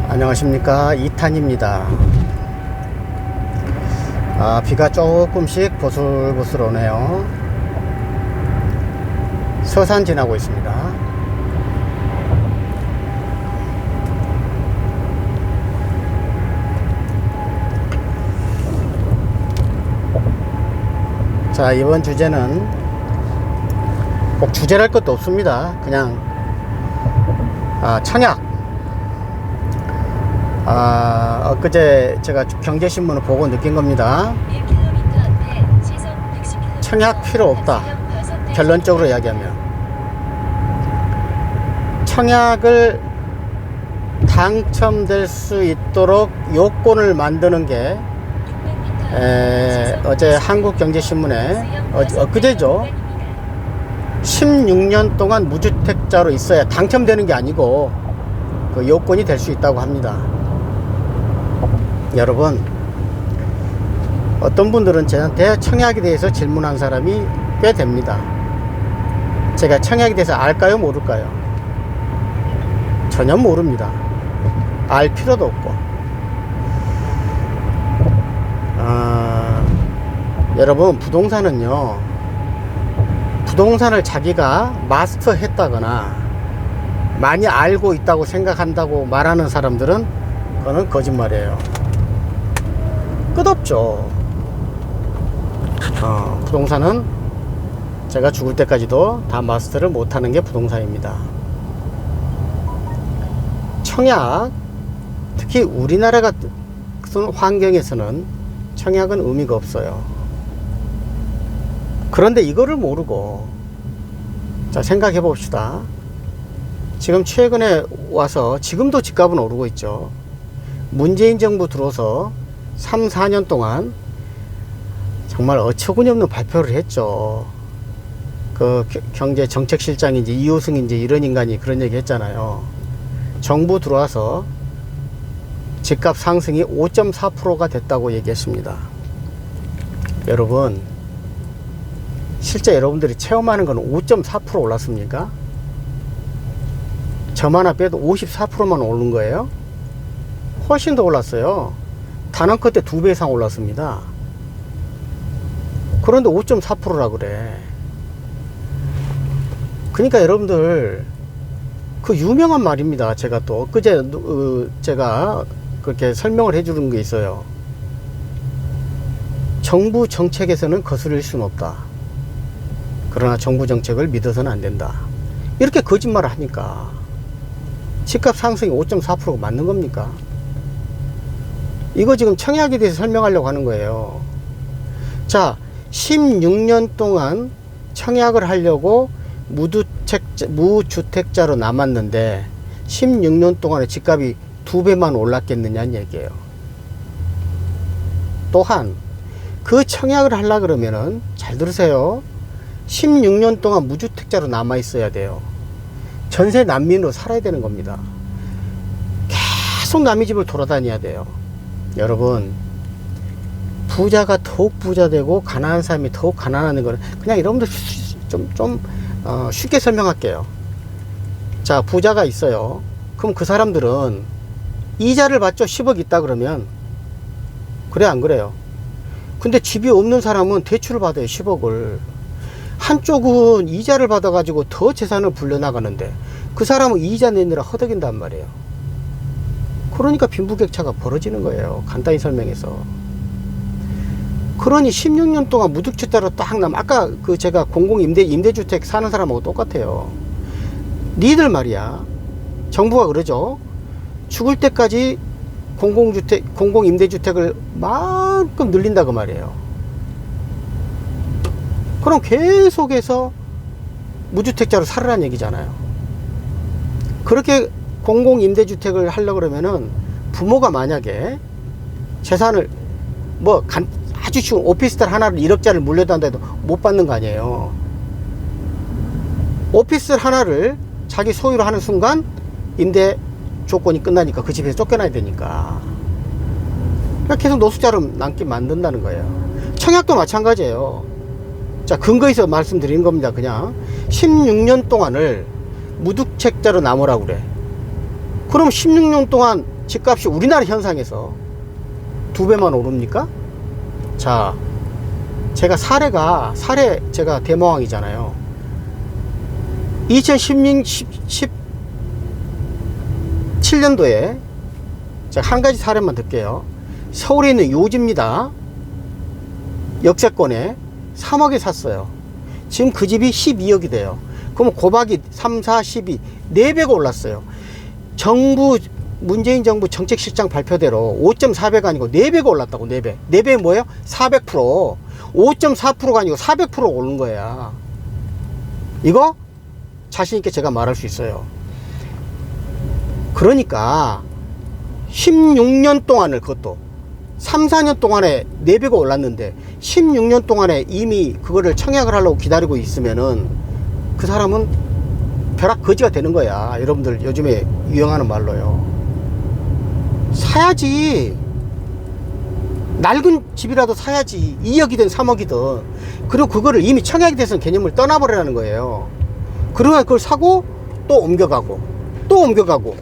안녕하십니까, 2탄입니다. 비가 조금씩 보슬보슬 오네요. 서산 지나고 있습니다. 자, 이번 주제는 꼭 주제랄 것도 없습니다. 그냥 청약. 엊그제 제가 경제신문을 보고 느낀 겁니다. 청약 필요 없다. 결론적으로 이야기하면 청약을 당첨될 수 있도록 요건을 만드는 게 어제 한국경제신문에 엊그제죠. 16년 동안 무주택자로 있어야 당첨되는 게 아니고 그 요건이 될 수 있다고 합니다. 여러분, 어떤 분들은 저한테 청약에 대해서 질문한 사람이 꽤 됩니다. 제가 청약에 대해서 알까요, 모를까요? 전혀 모릅니다. 알 필요도 없고. 여러분, 부동산은요, 부동산을 자기가 마스터 했다거나 많이 알고 있다고 생각한다고 말하는 사람들은 그거는 거짓말이에요. 끝없죠. 부동산은 제가 죽을 때까지도 다 마스터를 못하는 게 부동산입니다. 청약, 특히 우리나라 같은 환경에서는 청약은 의미가 없어요. 그런데 이거를 모르고, 자, 생각해 봅시다. 지금 최근에 와서 지금도 집값은 오르고 있죠. 문재인 정부 들어서 3, 4년 동안 정말 어처구니 없는 발표를 했죠. 그 경제정책실장인지 이호승인지 이런 인간이 그런 얘기 했잖아요. 정부 들어와서 집값 상승이 5.4%가 됐다고 얘기했습니다. 여러분, 실제 여러분들이 체험하는 건 5.4% 올랐습니까? 점 하나 빼도 54%만 오른 거예요? 훨씬 더 올랐어요. 단언컨 때 2배 이상 올랐습니다. 그런데 5.4%라 그래. 그러니까 여러분들, 그 유명한 말입니다. 제가 또 엊그제 제가 그렇게 설명을 해주는 게 있어요. 정부 정책에서는 거스를 수는 없다. 그러나 정부 정책을 믿어서는 안 된다. 이렇게 거짓말을 하니까 집값 상승이 5.4%가 맞는 겁니까? 이거 지금 청약에 대해서 설명하려고 하는 거예요. 자, 16년 동안 청약을 하려고 무주택자로 남았는데 16년 동안에 집값이 2배만 올랐겠느냐는 얘기예요. 또한 그 청약을 하려 그러면은, 잘 들으세요, 16년 동안 무주택자로 남아 있어야 돼요. 전세 난민으로 살아야 되는 겁니다. 계속 남의 집을 돌아다녀야 돼요. 여러분, 부자가 더욱 부자 되고 가난한 사람이 더욱 가난한 거는 그냥 여러분들 쉽게 설명할게요. 자, 부자가 있어요. 그럼 그 사람들은 이자를 받죠. 10억 있다 그러면. 그래, 안 그래요? 근데 집이 없는 사람은 대출을 받아요. 10억을. 한쪽은 이자를 받아가지고 더 재산을 불려나가는데 그 사람은 이자 내느라 허덕인단 말이에요. 그러니까 빈부격차가 벌어지는 거예요. 간단히 설명해서. 그러니 16년 동안 무주택자로 딱 아까 제가 임대주택 사는 사람하고 똑같아요. 니들 말이야, 정부가 그러죠. 죽을 때까지 공공임대주택을 만큼 늘린다 그 말이에요. 그럼 계속해서 무주택자로 살으라는 얘기잖아요. 그렇게 공공임대주택을 하려고 그러면은 부모가 만약에 재산을 아주 쉬운 오피스텔 하나를 1억짜리를 물려단다해도 못 받는 거 아니에요. 오피스텔 하나를 자기 소유로 하는 순간 임대 조건이 끝나니까 그 집에서 쫓겨나야 되니까 계속 노숙자로 남게 만든다는 거예요. 청약도 마찬가지예요. 자, 근거에서 말씀드리는 겁니다. 그냥 16년 동안을 무주택자로 남으라고 그래. 그럼 16년 동안 집값이 우리나라 현상에서 2배만 오릅니까? 자, 제가 제가 대모왕이잖아요. 2017년도에 제가 한 가지 사례만 들게요. 서울에 있는 요지입니다. 역세권에 3억에 샀어요. 지금 그 집이 12억이 돼요. 그럼 곱하기 3, 4, 12, 4배가 올랐어요. 문재인 정부 정책실장 발표대로 5.4배가 아니고 4배가 올랐다고. 4배. 4배 뭐예요? 400%. 5.4%가 아니고 400%가 오른 거야. 이거 자신있게 제가 말할 수 있어요. 그러니까 16년 동안을, 그것도 3, 4년 동안에 4배가 올랐는데 16년 동안에 이미 그거를 청약을 하려고 기다리고 있으면은 그 사람은 벼락 거지가 되는 거야. 여러분들 요즘에 유행하는 말로요. 사야지. 낡은 집이라도 사야지. 2억이든 3억이든. 그리고 그거를 이미 청약이 돼서 개념을 떠나버리라는 거예요. 그러면 그걸 사고 또 옮겨가고 또 옮겨가고,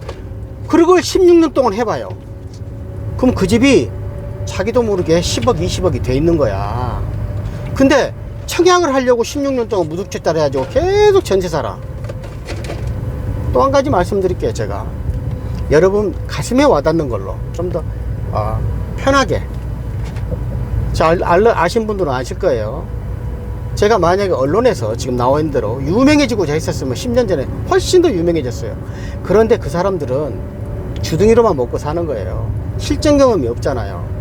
그리고 그걸 16년 동안 해봐요. 그럼 그 집이 자기도 모르게 10억 20억이 돼 있는 거야. 근데 청약을 하려고 16년 동안 무등책자를 해가지고 계속 전세 살아. 또 한 가지 말씀드릴게요. 제가 여러분 가슴에 와닿는 걸로 좀 더 편하게. 아신 분들은 아실 거예요. 제가 만약에 언론에서 지금 나와 있는 대로 유명해지고자 했었으면 10년 전에 훨씬 더 유명해졌어요. 그런데 그 사람들은 주둥이로만 먹고 사는 거예요. 실전 경험이 없잖아요.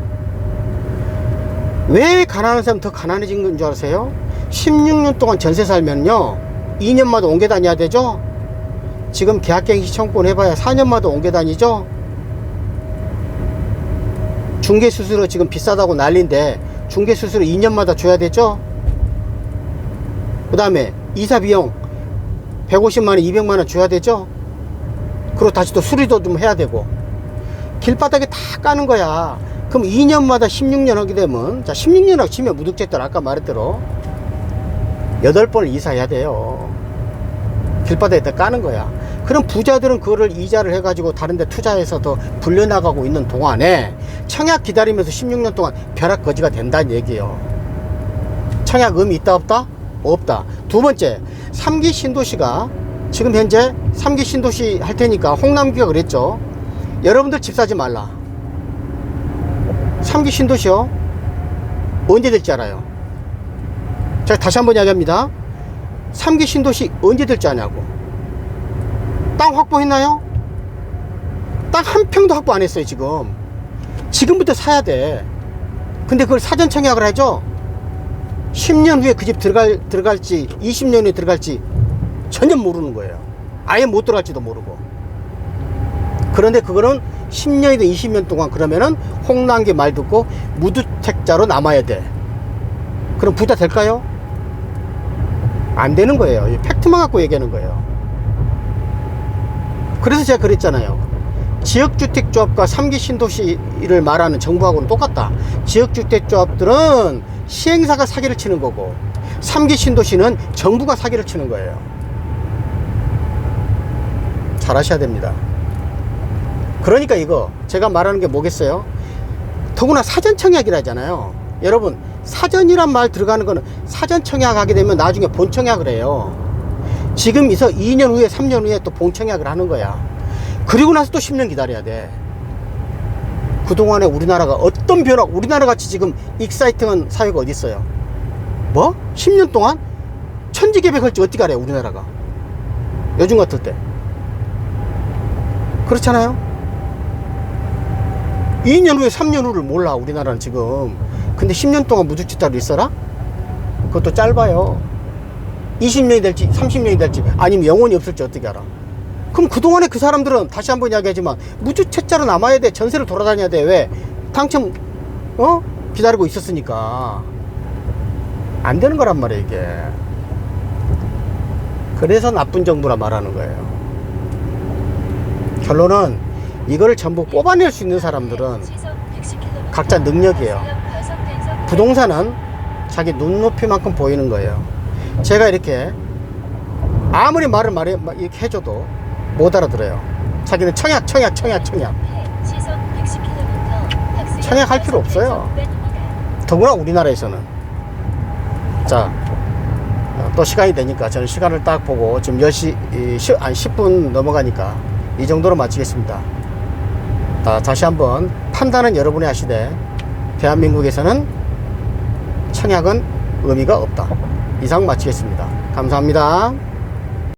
왜 가난한 사람 더 가난해진 건 줄 아세요? 16년 동안 전세 살면요 2년마다 옮겨 다녀야 되죠. 지금 계약갱신 청구권 해봐야 4년마다 옮겨 다니죠. 중개수수료 지금 비싸다고 난리인데 중개수수료 2년마다 줘야 되죠. 그 다음에 이사비용 150만원 200만원 줘야 되죠. 그리고 다시 또 수리도 좀 해야 되고, 길바닥에 다 까는 거야. 그럼 2년마다 16년 하게 되면, 자 16년하고 치면 무등책들 아까 말했대로 8번을 이사해야 돼요. 길바닥에 다 까는 거야. 그럼 부자들은 그거를 이자를 해가지고 다른 데 투자해서 더 불려나가고 있는 동안에 청약 기다리면서 16년 동안 벼락거지가 된다는 얘기예요. 청약 의미 있다 없다? 없다. 두 번째, 3기 신도시가 지금 현재 3기 신도시 할 테니까 홍남기가 그랬죠. 여러분들 집 사지 말라. 3기 신도시요 언제 될지 알아요? 제가 다시 한번 이야기합니다. 3기 신도시 언제 될지 아냐고. 땅 확보했나요? 땅 한 평도 확보 안 했어요. 지금부터 사야 돼. 근데 그걸 사전 청약을 하죠. 10년 후에 그 집 들어갈지 20년 후에 들어갈지 전혀 모르는 거예요. 아예 못 들어갈지도 모르고. 그런데 그거는 10년이든 20년 동안 그러면은 홍남기 말 듣고 무주택자로 남아야 돼. 그럼 부자 될까요? 안 되는 거예요. 팩트만 갖고 얘기하는 거예요. 그래서 제가 그랬잖아요. 지역주택조합과 3기 신도시를 말하는 정부하고는 똑같다. 지역주택조합들은 시행사가 사기를 치는 거고 3기 신도시는 정부가 사기를 치는 거예요. 잘 하셔야 됩니다. 그러니까 이거 제가 말하는 게 뭐겠어요? 더구나 사전 청약이라 하잖아요. 여러분 사전이란 말 들어가는 거는 사전 청약하게 되면 나중에 본 청약을 해요. 지금에서 2년 후에 3년 후에 또 본 청약을 하는 거야. 그리고 나서 또 10년 기다려야 돼. 그동안에 우리나라가 어떤 변화, 우리나라 같이 지금 익사이팅한 사회가 어디 있어요? 뭐? 10년 동안 천지개벽할지 어떻게 알아요 우리나라가? 요즘 같을 때 그렇잖아요. 2년 후에 3년 후를 몰라 우리나라는 지금. 근데 10년 동안 무주택자로 있어라? 그것도 짧아요. 20년이 될지 30년이 될지 아니면 영원히 없을지 어떻게 알아? 그럼 그동안에 그 사람들은 다시 한번 이야기하지만 무주택자로 남아야 돼. 전세를 돌아다녀야 돼. 왜? 당첨 기다리고 있었으니까. 안 되는 거란 말이에요 이게. 그래서 나쁜 정부라 말하는 거예요. 결론은 이거를 전부 뽑아낼 수 있는 사람들은 각자 능력이에요. 부동산은 자기 눈높이만큼 보이는 거예요. 제가 이렇게 아무리 말을 이렇게 해줘도 못 알아들어요. 자기는 청약. 청약할 필요 없어요. 더구나 우리나라에서는. 자, 또 시간이 되니까 저는 시간을 딱 보고 지금 10시 10분 넘어가니까 이 정도로 마치겠습니다. 다시 한번 판단은 여러분이 하시되 대한민국에서는 청약은 의미가 없다. 이상 마치겠습니다. 감사합니다.